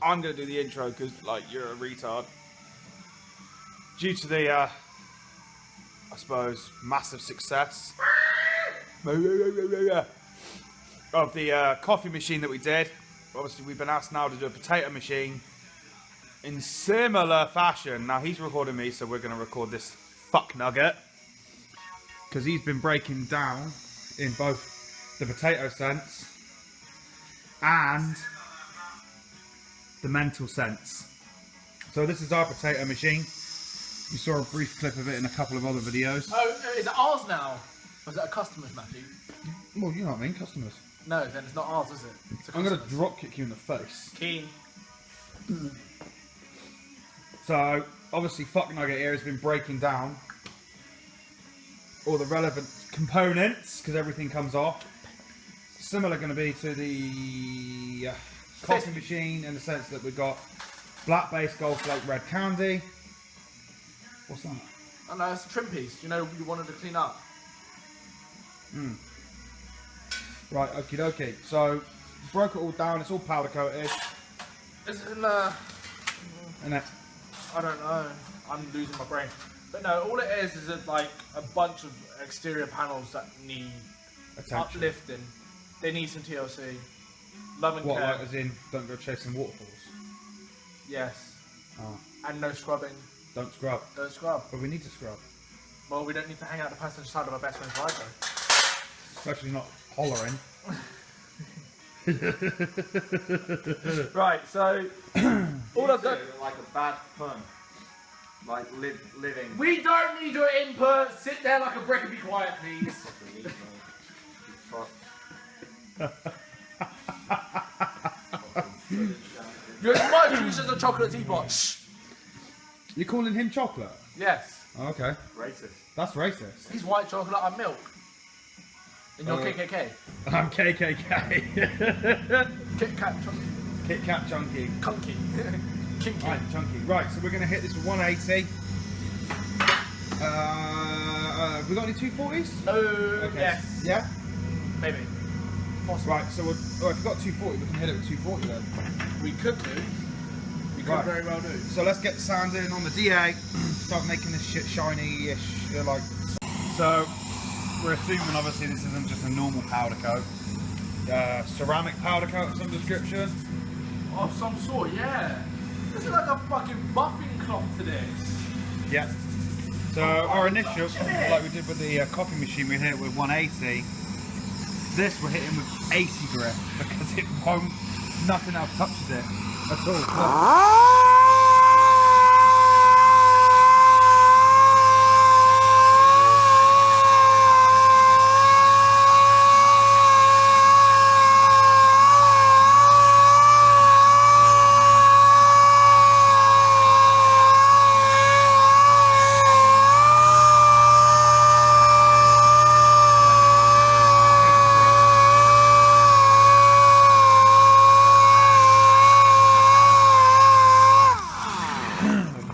I'm going to do the intro because, like, you're a retard. Due to the, I suppose, massive success of the coffee machine that we did. Obviously, we've been asked now to do a potato machine in similar fashion. Now, he's recording me, so we're going to record this fuck nugget. Because he's been breaking down in both the potato sense and the mental sense. So this is our potato machine. You saw a brief clip of it in a couple of other videos. Oh, is it ours now? Or is it a customer's, Matthew? Well, you know what I mean, customers. No, then it's not ours, is it? I'm going to drop kick you in the face. Keen. So, obviously, Fuck Nugget here has been breaking down all the relevant components, because everything comes off. Similar going to be to the coffee machine in the sense that we've got black base gold flake red candy. What's that? Oh no, it's a trim piece. You know you wanted to clean up. Right, okie dokie. So, broke it all down, it's all powder coated. Is it And then, I don't know. I'm losing my brain. But no, all it is like a bunch of exterior panels that need attention. uplifting. They need some TLC. Love and What, care. like as in, don't go chasing waterfalls? Yes. Oh. And no scrubbing. Don't scrub. Don't scrub. But we need to scrub. Well, we don't need to hang out the passenger side of our best friend's ride though. Especially not hollering. Right, so all I've got. Like a bad pun. Like living. We don't need your input. Sit there like a brick and be quiet, please. You're as much use as a chocolate teapot. Shh. You're calling him chocolate? Yes. Oh, okay. Racist. That's racist. He's white chocolate, I'm milk. And you're KKK. I'm KKK. Kit Kat chunky. Kit Kat chunky. Kunky. Kinky. Right, chunky. Right, so we're going to hit this with 180. We got any 240s? No. Okay. Yes. Yeah? Maybe. Possible. Right, so if we've got 240, we can hit it with 240 then. We could do. We could Right. very well do. So let's get the sand in on the DA. Start making this shit shiny-ish. Like. So we're assuming obviously this isn't just a normal powder coat. Ceramic powder coat of some description. Of some sort, yeah. This is like a fucking buffing cloth to this. Yeah. So our initial, like we did with the coffee machine, we hit it with 180. This we're hitting with 80 grit because it won't, nothing else touches it at all.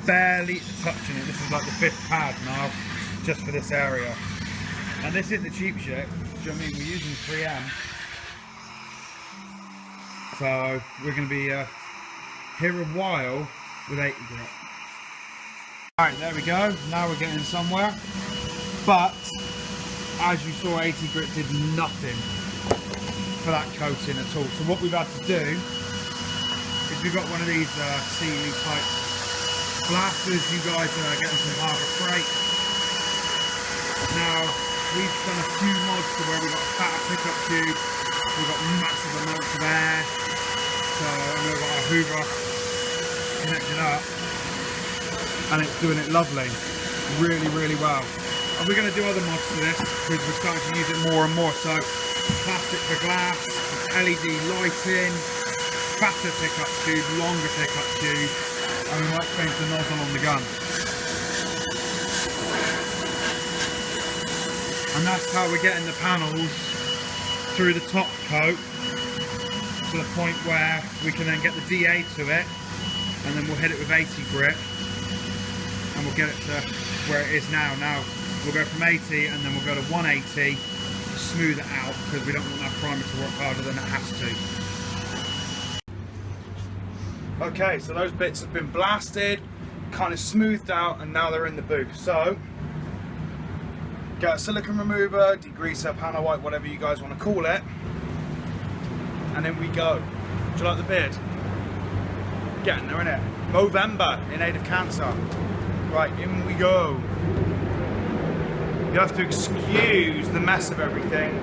Barely touching it. This is like the 5th pad now, just for this area. And this isn't the cheap shit. Do you know what I mean? We're using 3M. So we're going to be here a while with 80 grit. Alright, there we go. Now we're getting somewhere. But, as you saw, 80 grit did nothing for that coating at all. So what we've had to do is we've got one of these Sealy type blasters you guys are getting from Harbour Freight. Now, we've done a few mods to where we've got a fatter pickup tube, we've got massive amounts of air, so we've got our Hoover connected up, and it's doing it lovely, really, really well. And we're going to do other mods to this, because we're starting to use it more and more, so plastic for glass, LED lighting, fatter pickup tube, longer pickup tube, and we might change the nozzle on the gun. And that's how we're getting the panels through the top coat to the point where we can then get the DA to it, and then we'll hit it with 80 grit and we'll get it to where it is now. Now we'll go from 80 and then we'll go to 180 to smooth it out, because we don't want that primer to work harder than it has to. Okay, so those bits have been blasted, kind of smoothed out, and now they're in the booth. So, get a silicone remover, degreaser, panel wipe, whatever you guys want to call it, and then we go. Do you like the beard? Getting there, innit? Movember, in aid of cancer. Right, in we go. You have to excuse the mess of everything.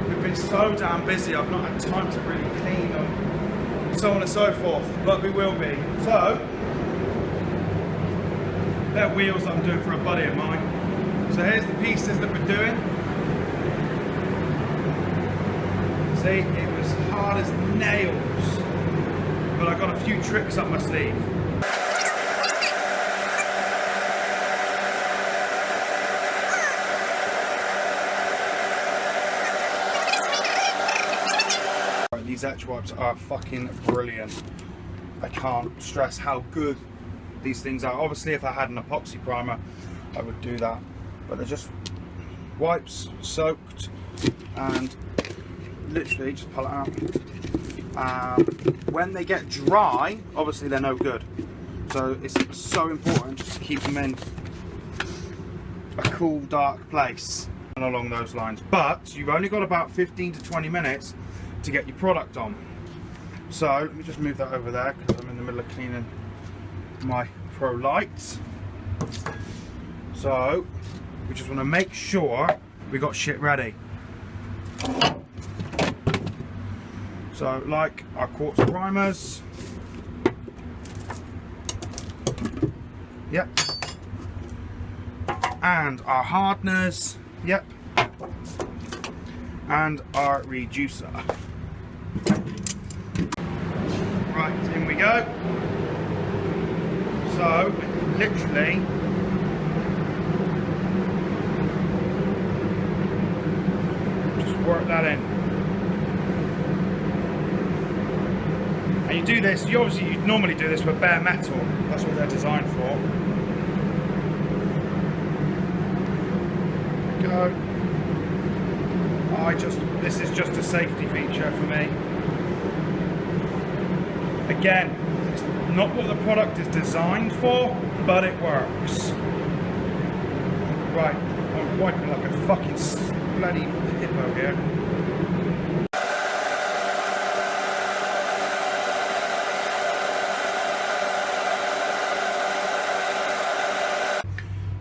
We've been so damn busy, I've not had time to really clean them, so on and so forth, but we will be. So, they're wheels that I'm doing for a buddy of mine. So here's the pieces that we're doing. See, it was hard as nails, but I got a few tricks up my sleeve. These etch wipes are fucking brilliant. I can't stress how good these things are. Obviously, if I had an epoxy primer, I would do that. But they're just wipes, soaked, and literally just pull it out. When they get dry, obviously they're no good. So it's so important just to keep them in a cool, dark place and along those lines. But you've only got about 15 to 20 minutes to get your product on. So let me just move that over there because I'm in the middle of cleaning my Pro lights. So we just want to make sure we got shit ready. So like our quartz primers, yep, and our hardeners, yep, and our reducer. Right, in we go. So, literally, just work that in. And you do this, you'd normally do this with bare metal. That's what they're designed for. Go. This is just a safety feature for me. Again, it's not what the product is designed for, but it works. Right, I'm wiping like a fucking bloody hippo here.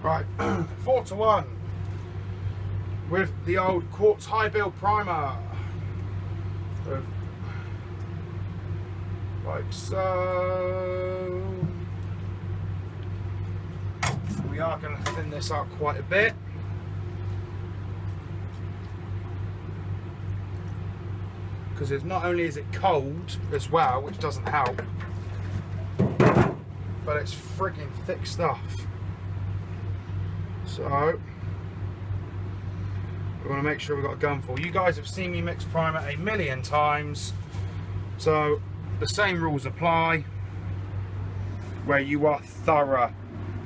Right, 4-to-1 with the old Quartz high build primer. Like so. We are going to thin this out quite a bit. Because it's not only is it cold as well, which doesn't help, but it's frigging thick stuff. So we want to make sure we've got a gunful. You guys have seen me mix primer a million times, so the same rules apply where you are thorough.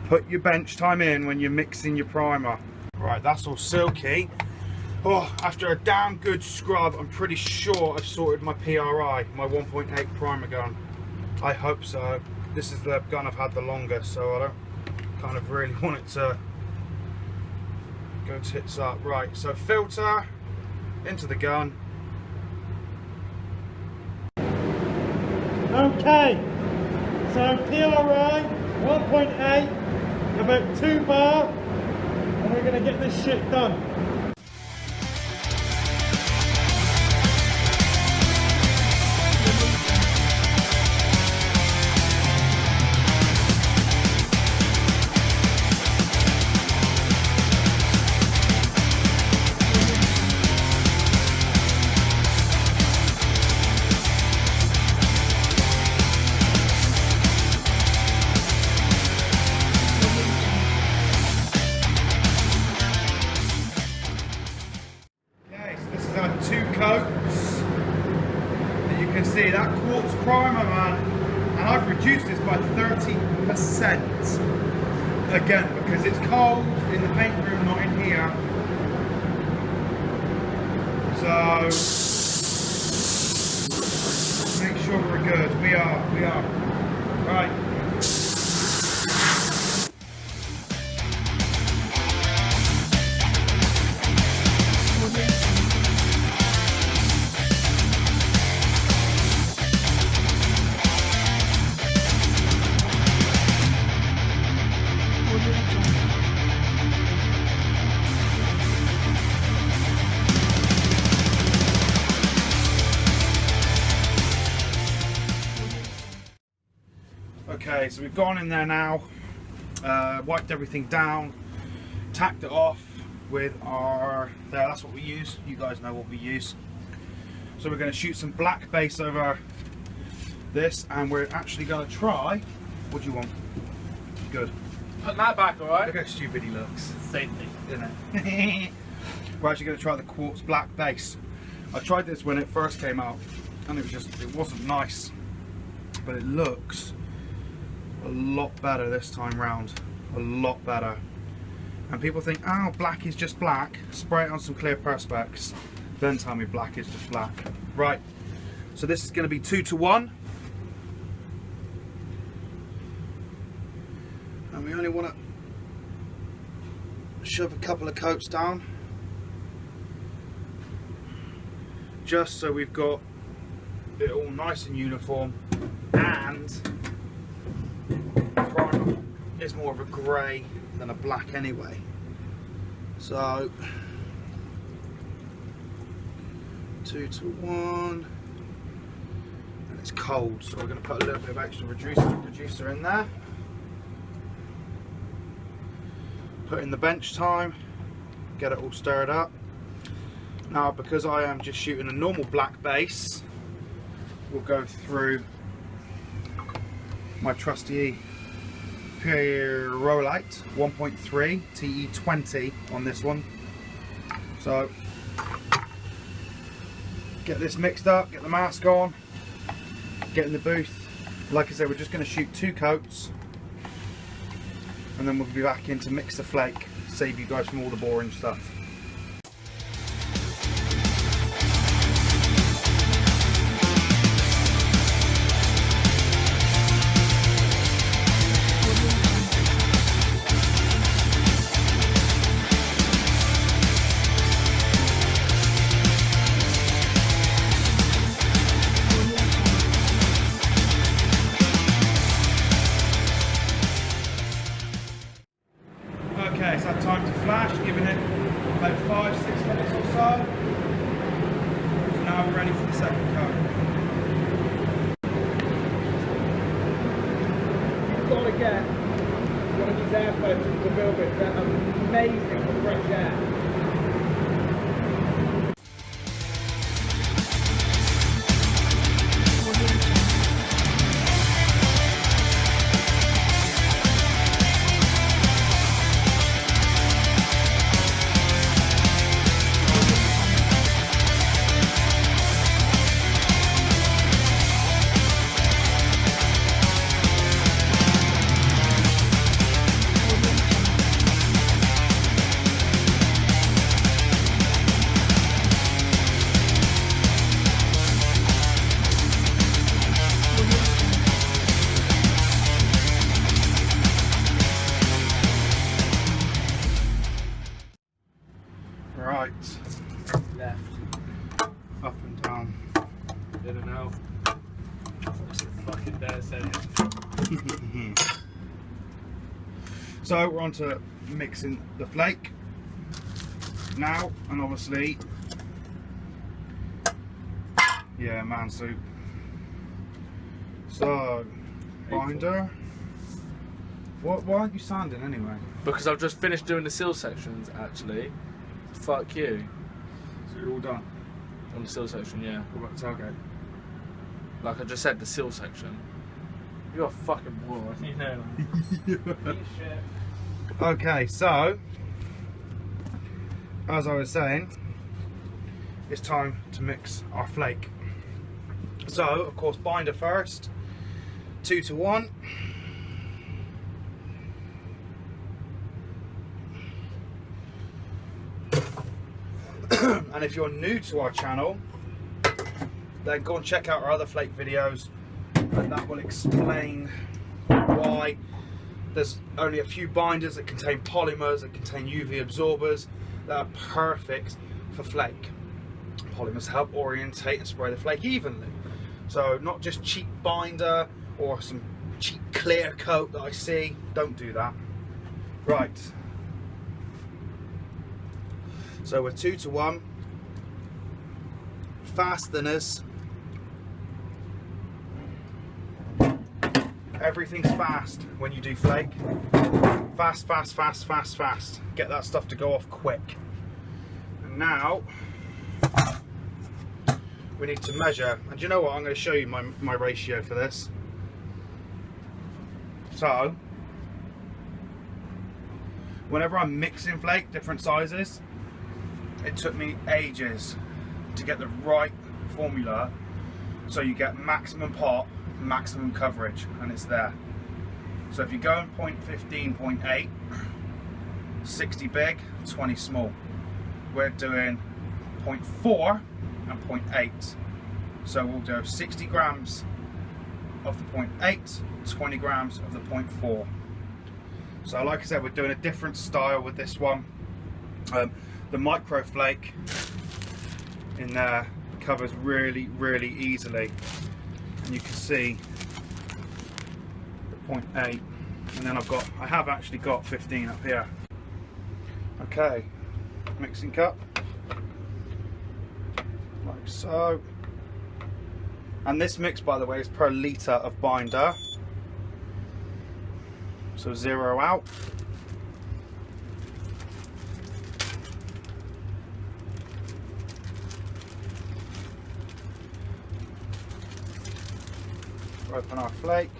Put your bench time in when you're mixing your primer. Right, that's all silky. Oh, after a damn good scrub, I'm pretty sure I've sorted my PRI, my 1.8 primer gun. I hope so. This is the gun I've had the longest, so I don't kind of really want it to go tits up. Right, so filter into the gun. Okay, so PRI 1.8, about 2 bar, and we're going to get this shit done. See that quartz primer, man, and I've reduced this by 30% again because it's cold in the paint room, not in here. So make sure we're good. We are. Okay, so we've gone in there now, wiped everything down, tacked it off with our, that's what we use, you guys know what we use. So we're going to shoot some black base over this, and we're actually going to try, what do you want? Good. Put that back, alright? Look how stupid he looks. Safety. Isn't it? We're actually going to try the Quartz black base. I tried this when it first came out, and it wasn't nice, but it looks a lot better this time round, a lot better. And people think, oh, black is just black, spray it on some clear perspex, then tell me black is just black. Right, so this is going to be 2 to 1, and we only want to shove a couple of coats down, just so we've got it all nice and uniform, and primer is more of a grey than a black anyway. So 2 to 1, and it's cold, so we're going to put a little bit of extra reducer in there. Put in the bench time, get it all stirred up. Now, because I am just shooting a normal black base, we'll go through my trusty Pyrolyte 1.3 TE20 on this one. So get this mixed up, get the mask on, get in the booth. Like I said, we're just going to shoot 2 coats, and then we'll be back in to mix the flake, save you guys from all the boring stuff. Okay, it's that time to flash, giving it about 5-6 minutes or so. So now we're ready for the second coat. You've got to get one of these airphones from Devilbiss. They're amazing for fresh air. Right, Left. up and down. In and out. Fucking dare say it. So we're on to mixing the flake now, and obviously, yeah, man soup. So, binder. Why aren't you sanding anyway? Because I've just finished doing the seal sections, actually. Fuck you. So you're all done. On the seal section, yeah. What about the tailgate? Like I just said, the seal section. You're a fucking moron, you know. Eat shit. Okay, so as I was saying, it's time to mix our flake. So, of course, binder first, 2 to 1. And if you're new to our channel, then go and check out our other flake videos, and that will explain why there's only a few binders that contain polymers, that contain UV absorbers, that are perfect for flake. Polymers help orientate and spray the flake evenly. So not just cheap binder or some cheap clear coat that I see, don't do that. Right. So we're 2 to 1. Fast thinners. Everything's fast when you do flake. Fast, fast, fast, fast, fast. Get that stuff to go off quick. And now we need to measure. And do you know what? I'm going to show you my ratio for this. So, whenever I'm mixing flake, different sizes, it took me ages to get the right formula so you get maximum pop, maximum coverage, and it's there. So if you go in 0.15, 0.8, 60 big, 20 small. We're doing 0.4 and 0.8. So we'll do 60 grams of the 0.8, 20 grams of the 0.4. So like I said, we're doing a different style with this one. The micro flake in there covers really, really easily. And you can see the 0.8, and then I have actually got 15 up here. Okay, mixing cup, like so. And this mix, by the way, is per litre of binder. So 0 out. Open our flake.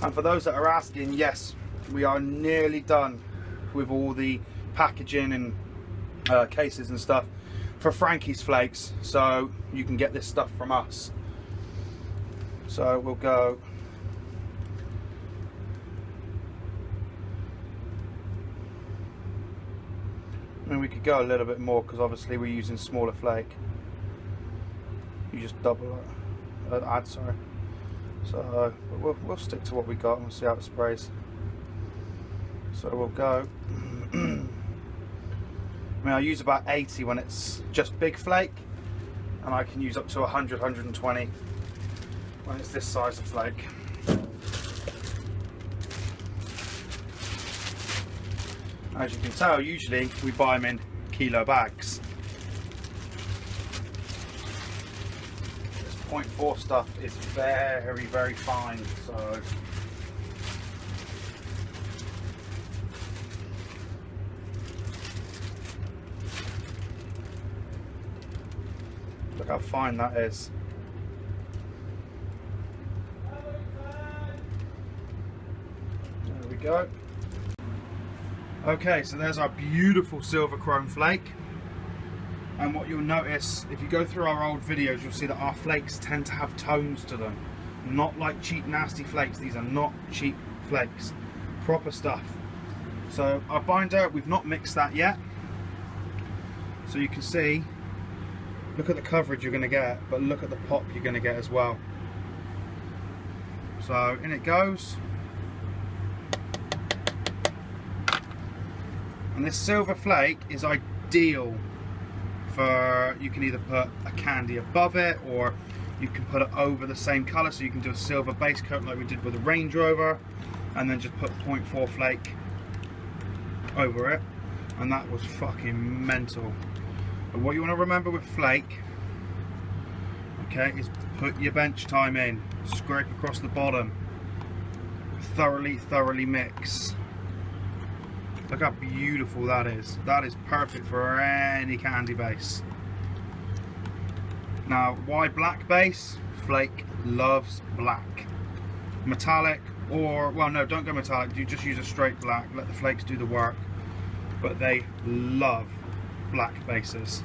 And for those that are asking, yes, we are nearly done with all the packaging and cases and stuff for FRANKY'S Flakes, so you can get this stuff from us. So we'll go we could go a little bit more because obviously we're using smaller flake. You just double it, add, sorry. So we'll stick to what we got and we'll see how it sprays. So we'll go. I mean, I use about 80 when it's just big flake, and I can use up to 100, 120 when it's this size of flake. As you can tell, usually we buy them in kilo bags. This 0.4 stuff is very, very fine, so look how fine that is. There we go. Okay, so there's our beautiful silver chrome flake. And what you'll notice, if you go through our old videos, you'll see that our flakes tend to have tones to them. Not like cheap, nasty flakes. These are not cheap flakes. Proper stuff. So our binder, we've not mixed that yet. So you can see, look at the coverage you're going to get, but look at the pop you're going to get as well. So in it goes. And this silver flake is ideal for, you can either put a candy above it or you can put it over the same colour, so you can do a silver base coat like we did with the Range Rover and then just put 0.4 flake over it, and that was fucking mental. But what you want to remember with flake, okay, is put your bench time in, scrape across the bottom, thoroughly mix. Look how beautiful that is. That is perfect for any candy base. Now, why black base? Flake loves black. Metallic, or, well, no, don't go metallic. You just use a straight black. Let the flakes do the work. But they love black bases.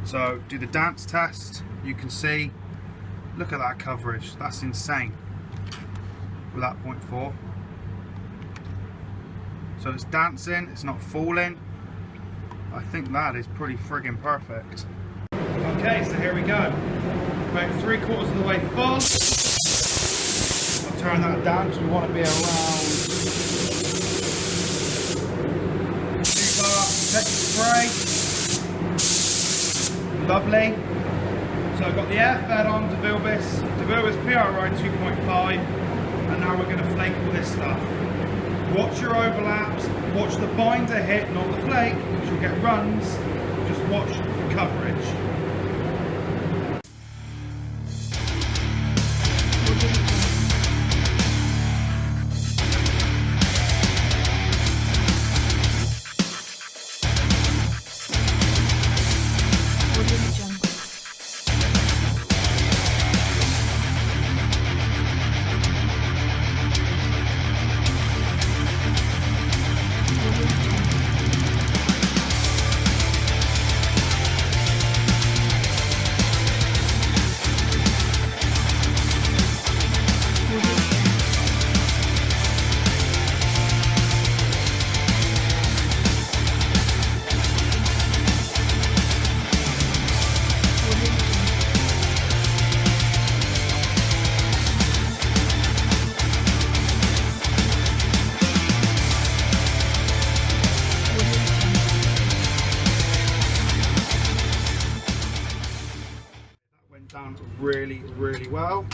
So, do the dance test. You can see, look at that coverage. That's insane. With that 0.4. So it's dancing, it's not falling. I think that is pretty friggin' perfect. Okay, so here we go. About 3/4 of the way full. I'll turn that down because we want to be around 2 bar protective spray. Lovely. So I've got the air fed on Devilbiss PRI 2.5, and now we're going to flake all this stuff. Watch your overlaps, watch the binder hit, not the flake, because you'll get runs. Just watch the coverage. really, really well.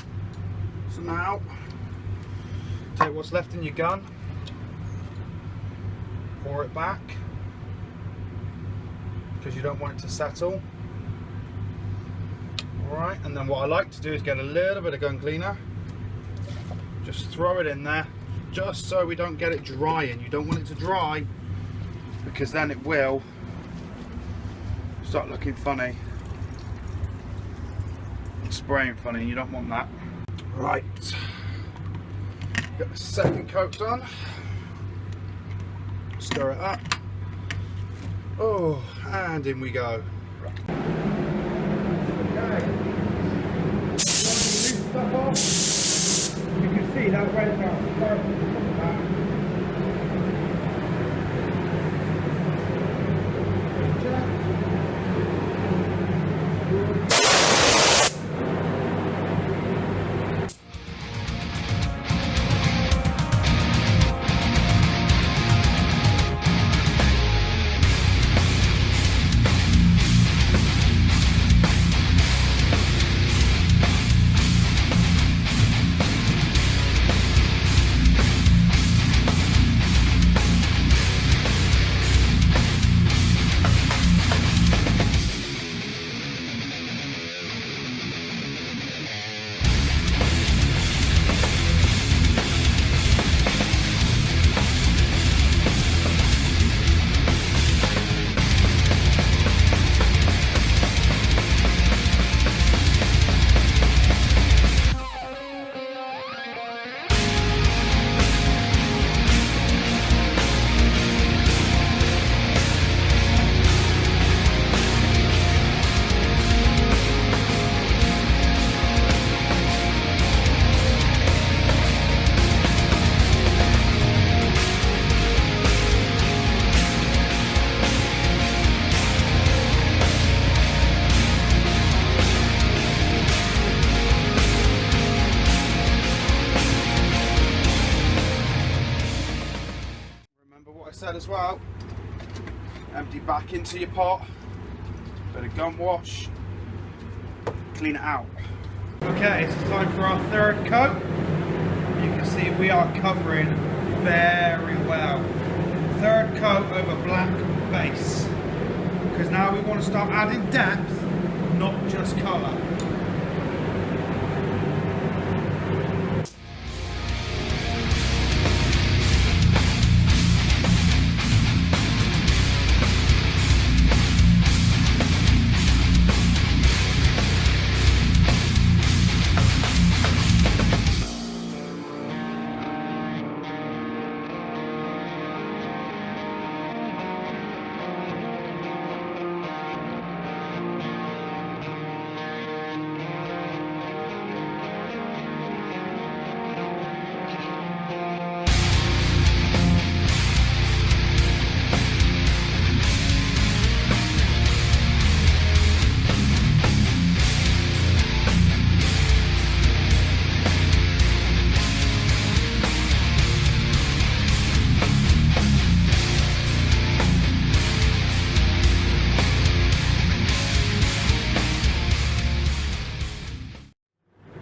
So now, take what's left in your gun, pour it back, because you don't want it to settle. Alright, and then what I like to do is get a little bit of gun cleaner, just throw it in there, just so we don't get it drying. You don't want it to dry, because then it will start looking funny and spraying funny, and you don't want that. Right, get the second coat done, stir it up, oh, and in we go. You can see that red now. Said as well, empty back into your pot, bit of gum wash, clean it out. Okay, it's time for our third coat. You can see we are covering very well. Third coat over black base, because now we want to start adding depth, not just colour.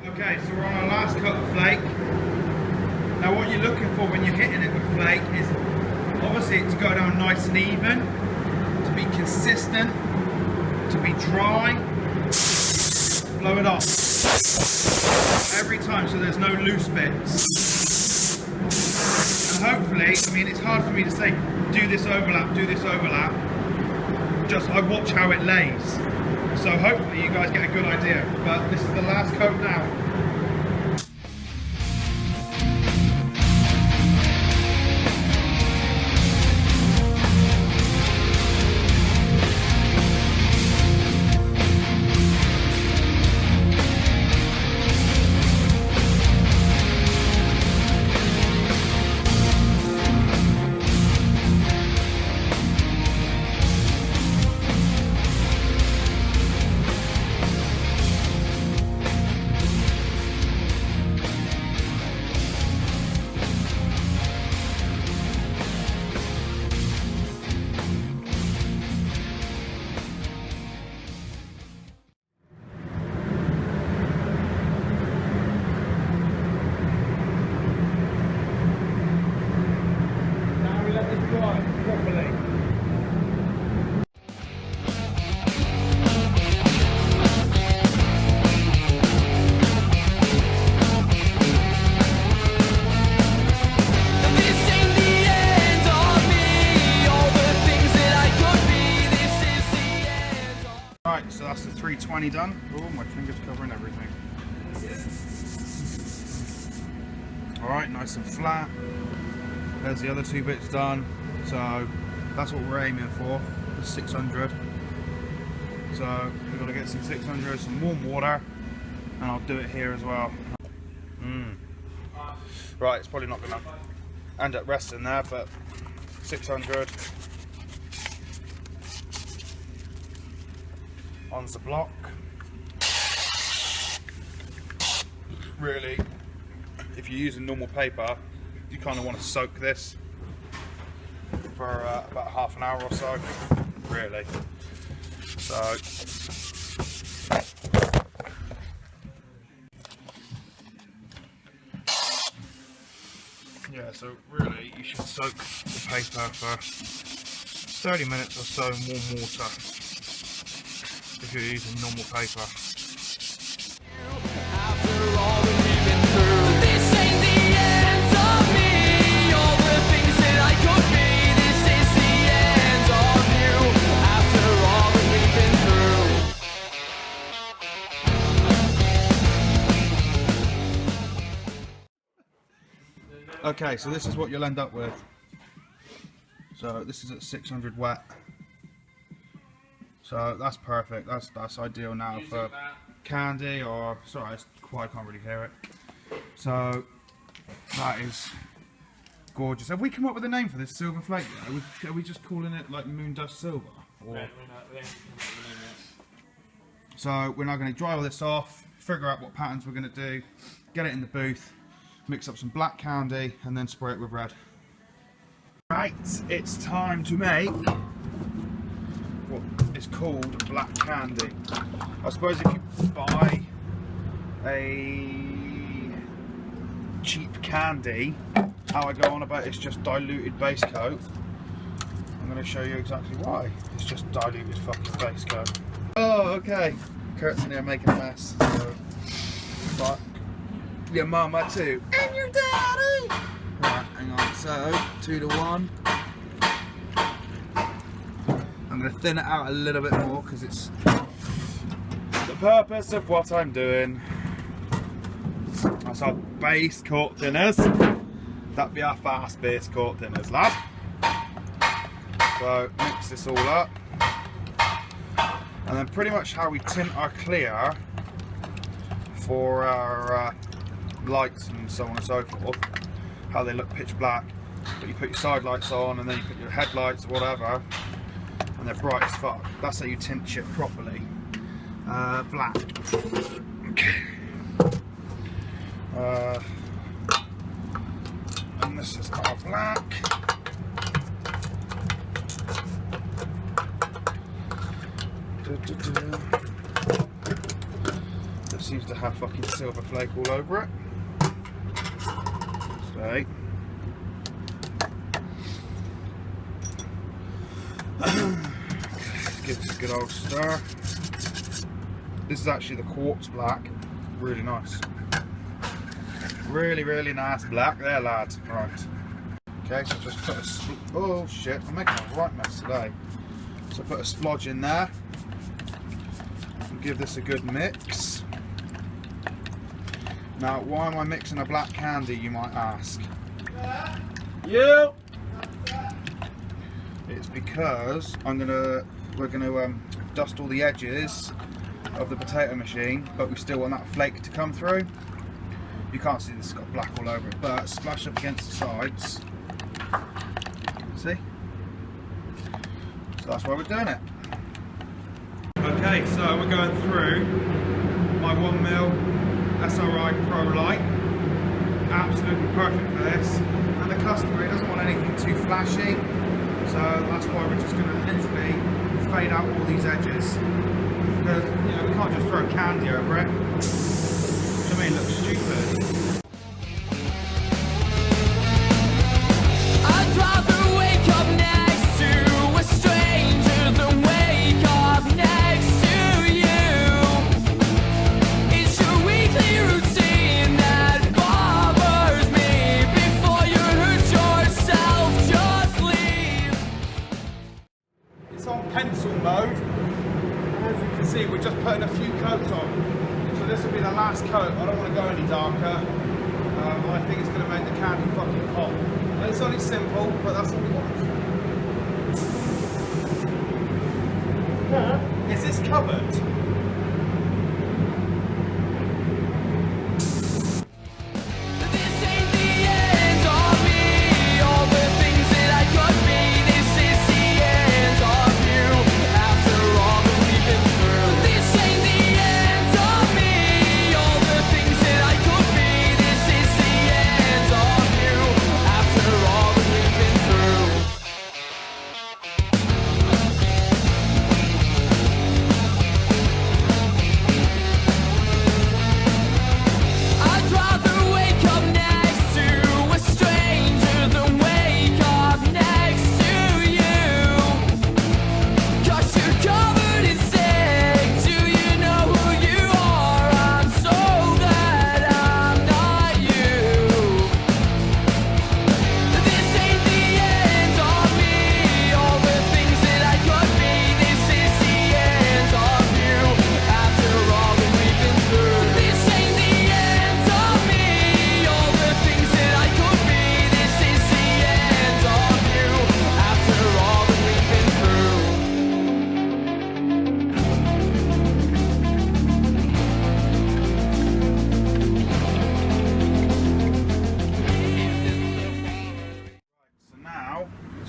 Okay, so we're on our last coat of flake. Now what you're looking for when you're hitting it with flake is obviously it to go down nice and even, to be consistent, to be dry, blow it off every time so there's no loose bits. And hopefully, I mean it's hard for me to say do this overlap, just I watch how it lays. So hopefully you guys get a good idea, but this is the last coat now. right properly. Right, so that's the 320 done. Oh, my finger's covering everything. Alright, nice and flat. There's the other two bits done. So that's what we're aiming for, the 600. So we've got to get some 600, some warm water, and I'll do it here as well. Right, it's probably not going to end up resting there, but 600 on the block. Really, if you're using normal paper, you kind of want to soak this for about half an hour or so, really. So yeah, so really you should soak the paper for 30 minutes or so in warm water if you're using normal paper. Okay, so this is what you'll end up with. So this is at 600 wet. So that's perfect. That's ideal now for candy or sorry, I can't really hear it. So that is gorgeous. Have we come up with a name for this silver flake? Are we just calling it like moon dust silver? Or... So we're now going to dry all this off, figure out what patterns we're going to do, get it in the booth, mix up some black candy, and then spray it with red. Right, it's time to make what is called black candy. I suppose if you buy a cheap candy, how I go on about it's just diluted base coat. I'm going to show you exactly why. It's just diluted fucking base coat. Oh, okay. Kurt's in here making a mess. So, fuck your mama too. And your daddy! Right, hang on. So, 2 to 1. I'm going to thin it out a little bit more because it's the purpose of what I'm doing. That's our base coat thinners. That'd be our fast base coat thinners, lad. So, mix this all up. And then pretty much how we tint our clear for our lights and so on and so forth, how they look pitch black, but you put your side lights on and then you put your headlights or whatever and they're bright as fuck. That's how you tint shit properly. Black. Okay. And this is our black. It seems to have fucking silver flake all over it. So give this a good old stir. This is actually the quartz black. Really nice. Really, really nice black there, lads. Right. Okay, so just put a oh shit, I'm making a right mess today. So put a splodge in there. Give this a good mix. Now, why am I mixing a black candy, you might ask? You. It's because we're gonna dust all the edges of the potato machine, but we still want that flake to come through. You can't see this, it's got black all over it, but splash up against the sides. See? So that's why we're doing it. Okay, so we're going through my 1mm SRI Pro Light. Absolutely perfect for this. And the customer, he doesn't want anything too flashy, so that's why we're just going to literally fade out all these edges. Because, you know, we can't just throw candy over it. To me, it looks stupid. I'd rather wake up see, we're just putting a few coats on. So this will be the last coat. I don't want to go any darker. I think it's going to make the candy fucking pop. And it's only simple, but that's what we want. Is this covered?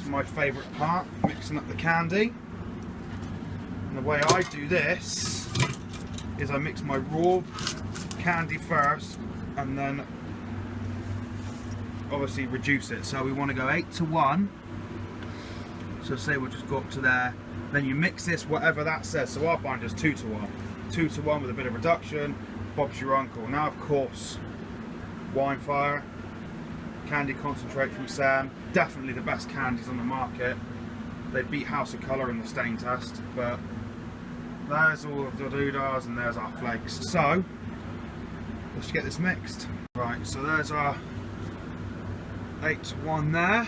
My favourite part, mixing up the candy. And the way I do this is I mix my raw candy first and then obviously reduce it. So we want to go 8-to-1. So say we'll just go up to there. Then you mix this whatever that says. So our binder is 2-to-1. 2-to-1 with a bit of reduction. Bob's your uncle. Now of course, wine fire. Candy concentrate from Sam, definitely the best candies on the market. They beat House of Colour in the stain test, but there's all of the doodahs and there's our flakes. So let's get this mixed. Right, so there's our 8-to-1 there.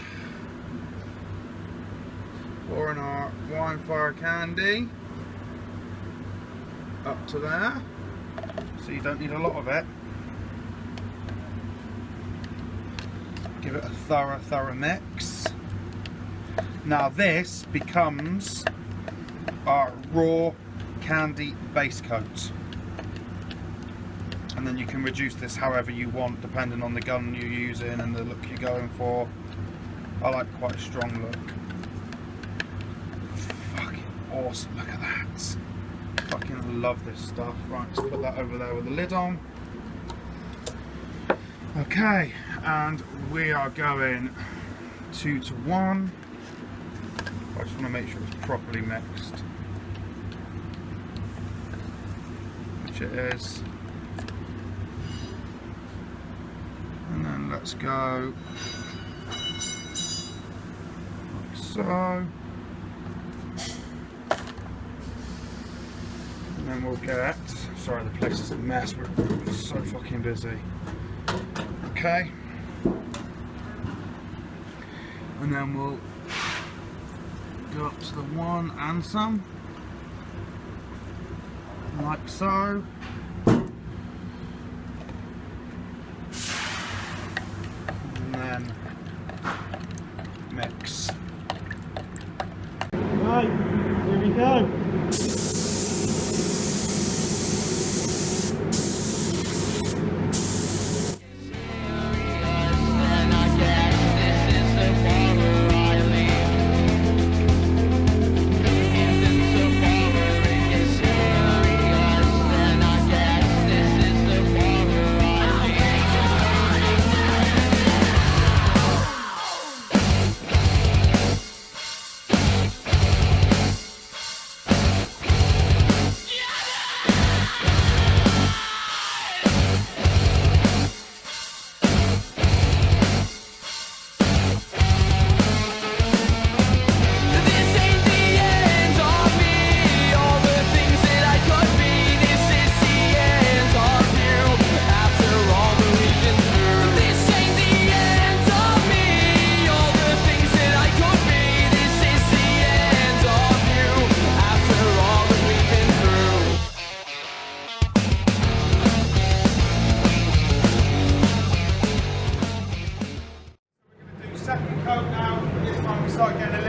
Pouring our wine fire candy up to there, so you don't need a lot of it. Give it a thorough mix. Now this becomes our raw candy base coat. And then you can reduce this however you want depending on the gun you're using and the look you're going for. I like quite a strong look. Fucking awesome, look at that. Fucking love this stuff. Right, let's put that over there with the lid on. Okay, and we are going 2-to-1. I just want to make sure it's properly mixed, which it is. And then let's go like so. And then we'll get, sorry the place is a mess, we're so fucking busy. Okay, and then we'll go up to the 1 and some, like so. And then mix. Right, here we go.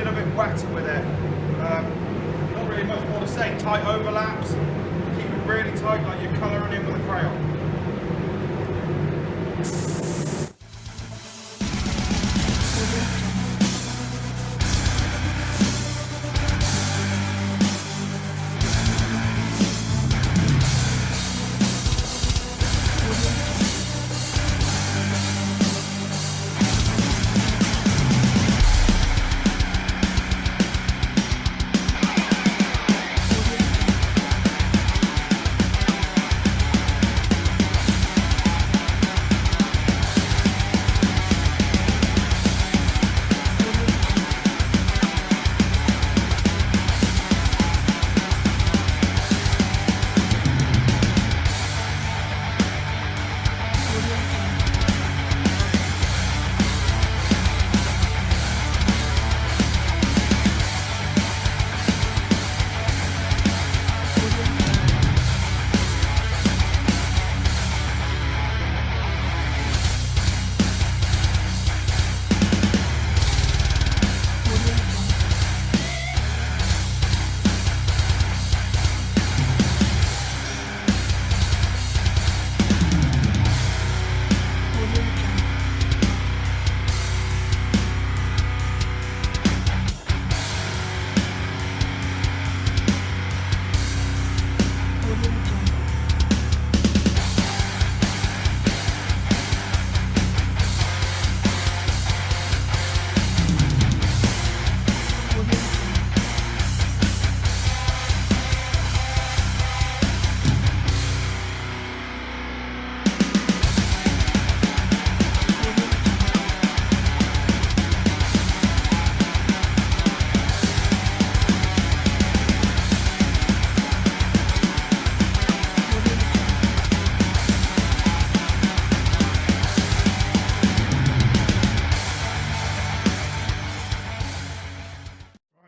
little bit wetter with it. Not really much more to say. Tight overlaps. Keep it really tight like you're colouring in with a crayon.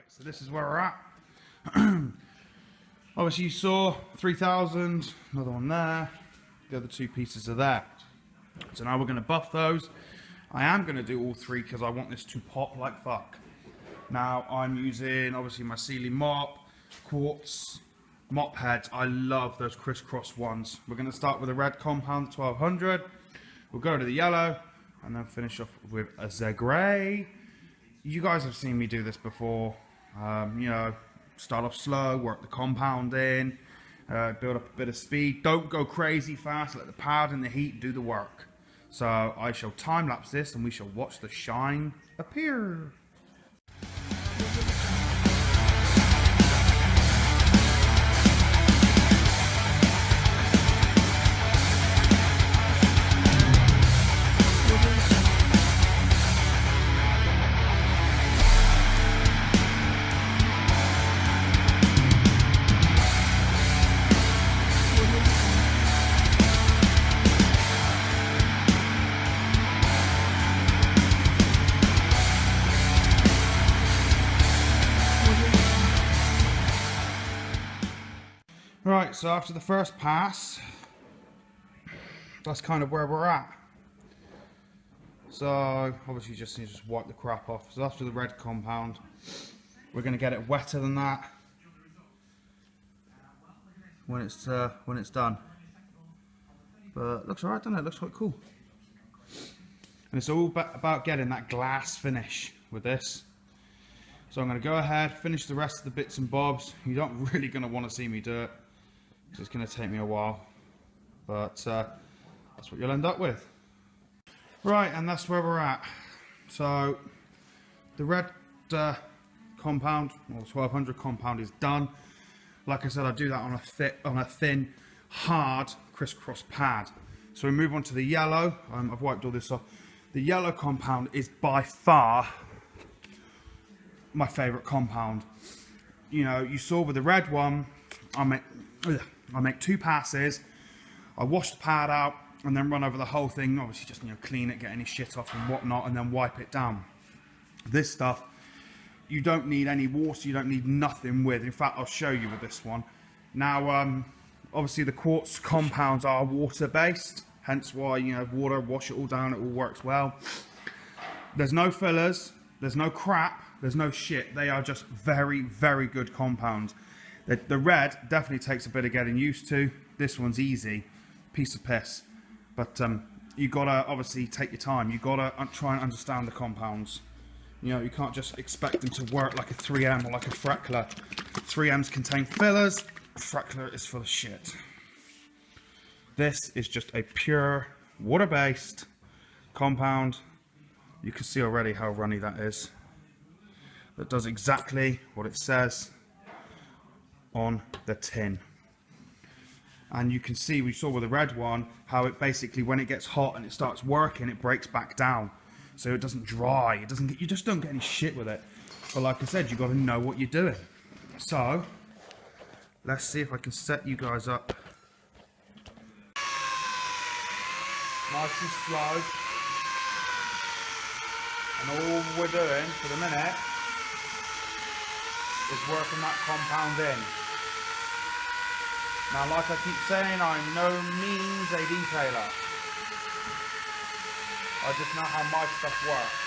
So this is where we're at. Obviously you saw 3000, another one there, the other two pieces are there. So now we're going to buff those. I am going to do all three because I want this to pop like fuck. Now I'm using obviously my Sealy mop, Quartz mop heads. I love those crisscross ones. We're going to start with a red compound 1200. We'll go to the yellow and then finish off with a grey. You guys have seen me do this before. You know, start off slow, work the compound in, build up a bit of speed. Don't go crazy fast, let the pad and the heat do the work. So I shall time lapse this and we shall watch the shine appear. Right, so after the first pass, that's kind of where we're at. So obviously you just need to just wipe the crap off. So after the red compound, we're going to get it wetter than that when it's done. But it looks alright, doesn't it? It looks quite cool. And it's all about getting that glass finish with this. So I'm going to go ahead, finish the rest of the bits and bobs. You're not really going to want to see me do it. It's going to take me a while, but that's what you'll end up with. Right, and that's where we're at. So the red compound, or 1200 compound, is done. Like I said, I do that on a thin, hard crisscross pad. So we move on to the yellow. I've wiped all this off. The yellow compound is by far my favourite compound. You know, you saw with the red one, I make two passes, I wash the pad out and then run over the whole thing, obviously just, you know, clean it, get any shit off and whatnot, and then wipe it down. This stuff, you don't need any water, you don't need nothing with. In fact, I'll show you with this one. Now, obviously the quartz compounds are water based, hence why, you know, water, wash it all down, it all works well. There's no fillers, there's no crap, There's no shit. They are just very, very good compounds. The red definitely takes a bit of getting used to. This one's easy. Piece of piss. But you gotta obviously take your time. You gotta try and understand the compounds. You know, you can't just expect them to work like a 3M or like a Freckler. 3Ms contain fillers. Freckler is full of shit. This is just a pure water-based compound. You can see already how runny that is. That does exactly what it says on the tin. And you can see, we saw with the red one, how it basically, when it gets hot and it starts working, it breaks back down. So it doesn't dry, it doesn't get, you just don't get any shit with it. But like I said, you've got to know what you're doing. So, let's see if I can set you guys up. Nice and slow. And all we're doing for the minute is working that compound in. Now, like I keep saying, I'm no means a detailer. I just know how my stuff works.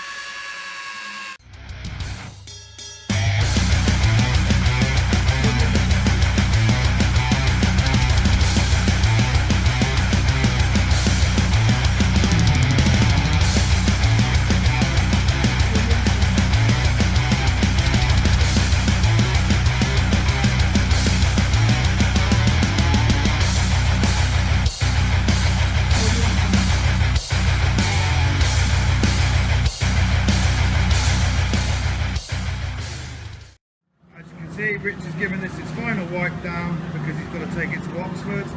Rich has given this its final wipe down because he's got to take it to Oxford.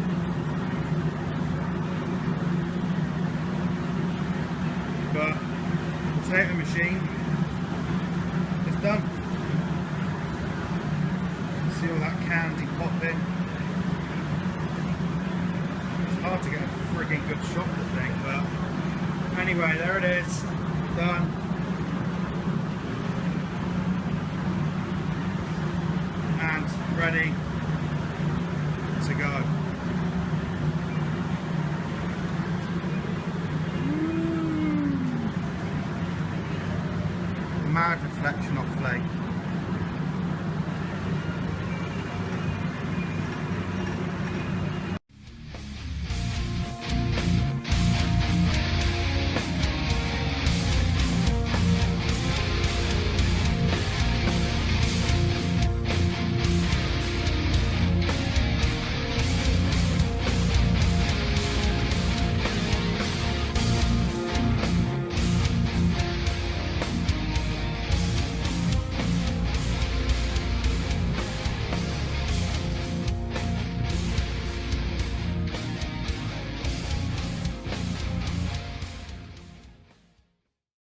But the potato machine is done. See all that candy popping. It's hard to get a frigging good shot of the thing, but anyway, there it is. Done. And ready to go. Mad reflection of flake.